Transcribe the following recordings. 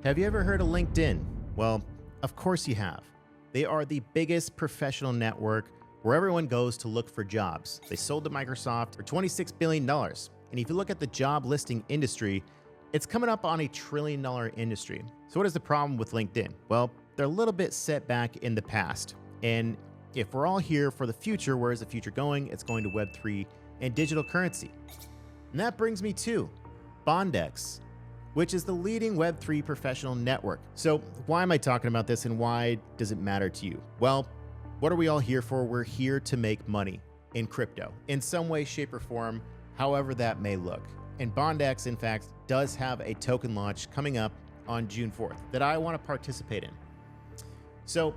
Have you ever heard of LinkedIn? Well, of course you have. They are the biggest professional network where everyone goes to look for jobs. They sold to Microsoft for $26 billion. And if you look at the job listing industry, it's coming up on $1 trillion industry. So what is the problem with LinkedIn? Well, they're a little bit set back in the past. And if we're all here for the future, where is the future going? It's going to Web3 and digital currency. And that brings me to Bondex, which is the leading Web3 professional network. So why am I talking about this and why does it matter to you? Well, what are we all here for? We're here to make money in crypto in some way, shape, or form, however that may look. And Bondex, in fact, does have a token launch coming up on June 4th that I want to participate in. So,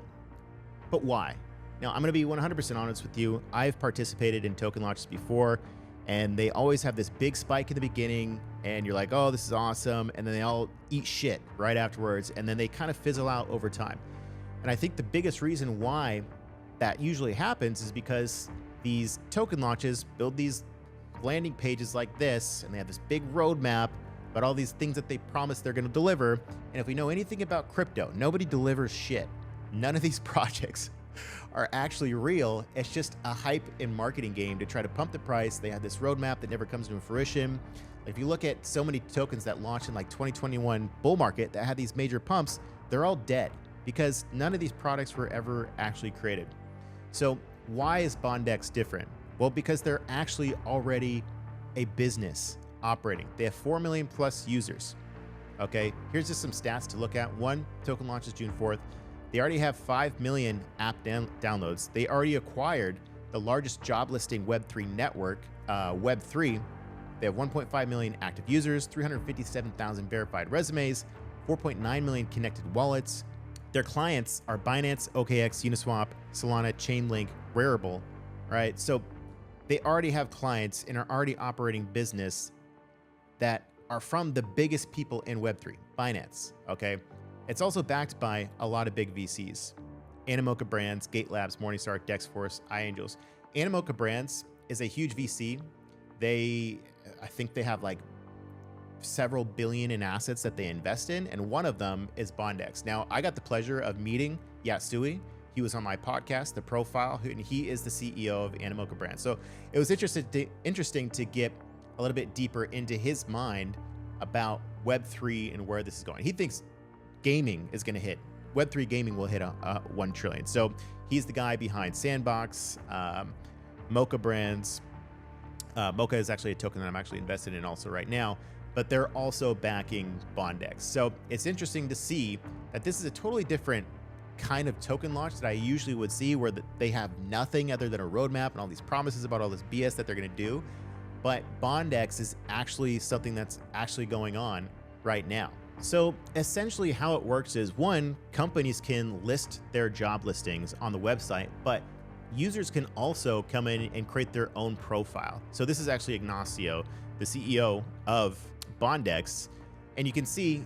but why? Now, I'm going to be 100% honest with you. I've participated in token launches before, and they always have this big spike in the beginning, and you're like, oh, this is awesome. And then they all eat shit right afterwards, and then they kind of fizzle out over time. And I think the biggest reason why that usually happens is because these token launches build these landing pages like this, and they have this big roadmap about all these things that they promise they're going to deliver. And if we know anything about crypto, nobody delivers shit. None of these projects are actually real. It's just a hype and marketing game to try to pump the price. They have this roadmap that never comes to fruition. If you look at so many tokens that launched in like 2021 bull market that had these major pumps, they're all dead because none of these products were ever actually created. So why is Bondex different? Well, because they're actually already a business operating. They have 4 million plus users. Okay, here's just some stats to look at. One, token launches June 4th. They already have 5 million app downloads. They already acquired the largest job listing Web3 network, Web3. They have 1.5 million active users, 357,000 verified resumes, 4.9 million connected wallets. Their clients are Binance, OKX, Uniswap, Solana, Chainlink, Rarible, right? So they already have clients and are already operating business that are from the biggest people in Web3, Binance, okay? It's also backed by a lot of big VCs. Animoca Brands, Gate Labs, Morningstar, Dexforce, iAngels. Animoca Brands is a huge VC. I think they have like several billion in assets that they invest in, and one of them is Bondex. Now, I got the pleasure of meeting Yatsui. He was on my podcast, The Profile, and he is the CEO of Animoca Brands. So it was interesting to get a little bit deeper into his mind about Web3 and where this is going. He thinks gaming is going to hit. Web3 gaming will hit 1 trillion. So he's the guy behind Sandbox, Mocha Brands. Mocha is actually a token that I'm actually invested in also right now, but they're also backing Bondex. So it's interesting to see that this is a totally different kind of token launch that I usually would see, where they have nothing other than a roadmap and all these promises about all this BS that they're going to do. But Bondex is actually something that's actually going on right now. So essentially how it works is, one, companies can list their job listings on the website, but users can also come in and create their own profile. So this is actually Ignacio, the CEO of Bondex, and you can see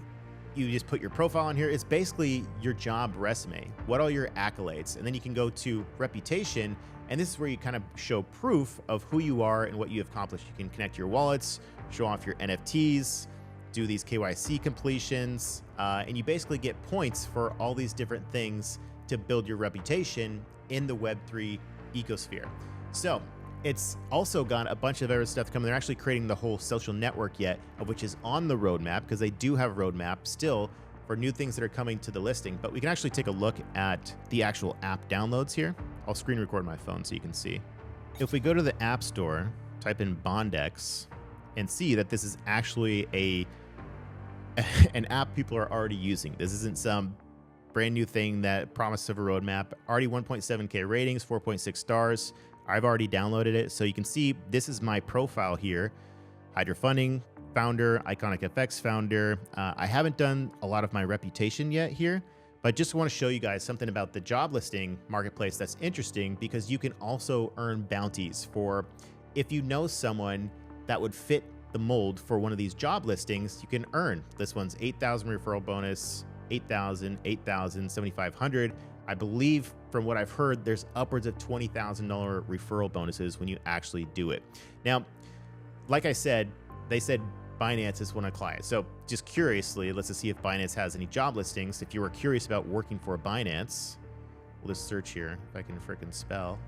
you just put your profile on here. It's basically your job resume, what all your accolades, and then you can go to reputation, and this is where you kind of show proof of who you are and what you have accomplished. You can connect your wallets, show off your NFTs, do these KYC completions, and you basically get points for all these different things to build your reputation in the Web3 ecosphere. So it's also got a bunch of other stuff coming. They're actually creating the whole social network yet, of which is on the roadmap, because they do have a roadmap still for new things that are coming to the listing. But we can actually take a look at the actual app downloads here. I'll screen record my phone so you can see. If we go to the App Store, type in Bondex, and see that this is actually an app people are already using. This isn't some brand new thing that promises of a roadmap. Already 1.7K ratings, 4.6 stars. I've already downloaded it. So you can see this is my profile here. Hydra Funding founder, Iconic FX founder. I haven't done a lot of my reputation yet here, but just want to show you guys something about the job listing marketplace that's interesting, because you can also earn bounties for, if you know someone that would fit the mold for one of these job listings, you can earn. This one's 8,000 referral bonus, 8,000, 8,000, 7,500. I believe from what I've heard, there's upwards of $20,000 referral bonuses when you actually do it. Now, like I said, they said Binance is one of clients. So just curiously, let's just see if Binance has any job listings. If you were curious about working for Binance, we'll just search here if I can frickin' spell.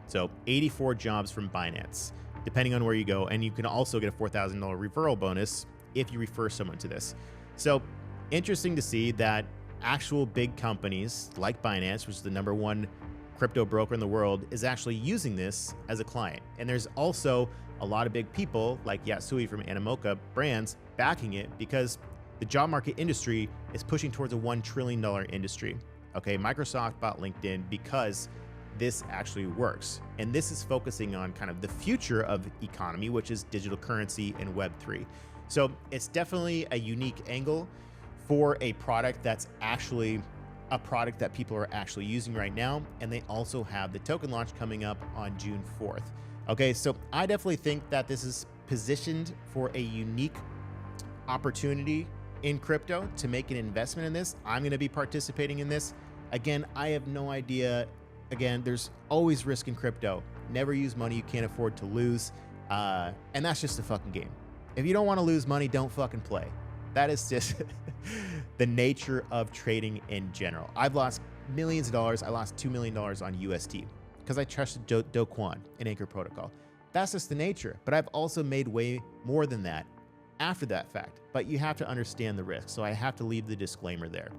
So 84 jobs from Binance, depending on where you go. And you can also get a $4,000 referral bonus if you refer someone to this. So interesting to see that actual big companies like Binance, which is the #1 crypto broker in the world, is actually using this as a client. And there's also a lot of big people like Yasui from Animoca Brands backing it, because the job market industry is pushing towards a $1 trillion industry. Okay, Microsoft bought LinkedIn because this actually works. And this is focusing on kind of the future of economy, which is digital currency and Web3. So it's definitely a unique angle for a product that's actually a product that people are actually using right now. And they also have the token launch coming up on June 4th. Okay, so I definitely think that this is positioned for a unique opportunity in crypto to make an investment in this. I'm going to be participating in this. Again, I have no idea. Again, there's always risk in crypto. Never use money you can't afford to lose. And that's just a fucking game. If you don't want to lose money, don't fucking play. That is just the nature of trading in general. I've lost millions of dollars. I lost $2 million on UST because I trusted Do Kwon and Anchor Protocol. That's just the nature. But I've also made way more than that after that fact. But you have to understand the risk. So I have to leave the disclaimer there.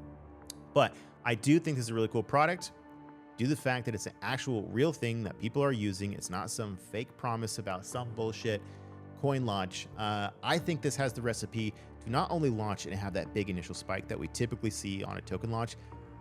But I do think this is a really cool product. Due to the fact that it's an actual real thing that people are using. It's not some fake promise about some bullshit coin launch. I think this has the recipe to not only launch and have that big initial spike that we typically see on a token launch.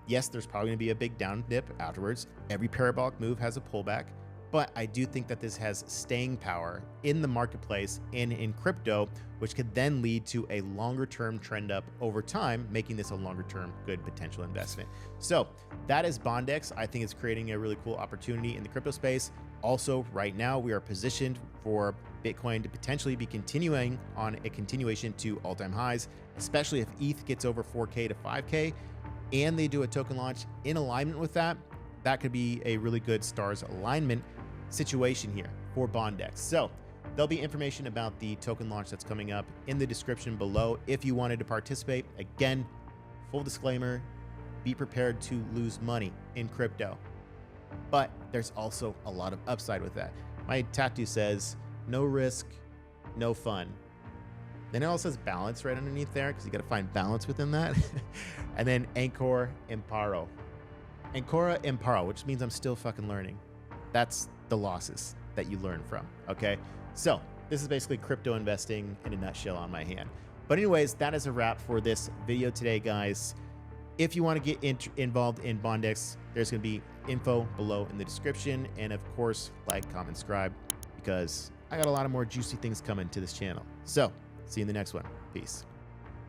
Yes, there's probably going to be a big down dip afterwards. Every parabolic move has a pullback, but I do think that this has staying power in the marketplace and in crypto, which could then lead to a longer term trend up over time, making this a longer term good potential investment. So that is Bondex. I think it's creating a really cool opportunity in the crypto space. Also, right now we are positioned for Bitcoin to potentially be continuing on a continuation to all-time highs, especially if ETH gets over 4K to 5K and they do a token launch in alignment with that. That could be a really good stars alignment situation here for Bondex. So there'll be information about the token launch that's coming up in the description below if you wanted to participate. Again, full disclaimer, be prepared to lose money in crypto, but there's also a lot of upside with that. My tattoo says, no risk, no fun. Then it also says balance right underneath there, because you got to find balance within that. And then Ancora Imparo, which means I'm still fucking learning. That's the losses that you learn from. Okay. So this is basically crypto investing in a nutshell on my hand. But anyways, that is a wrap for this video today, guys. If you want to get involved in Bondex, there's going to be info below in the description. And of course, like, comment, subscribe, because I got a lot of more juicy things coming to this channel. So see you in the next one. Peace.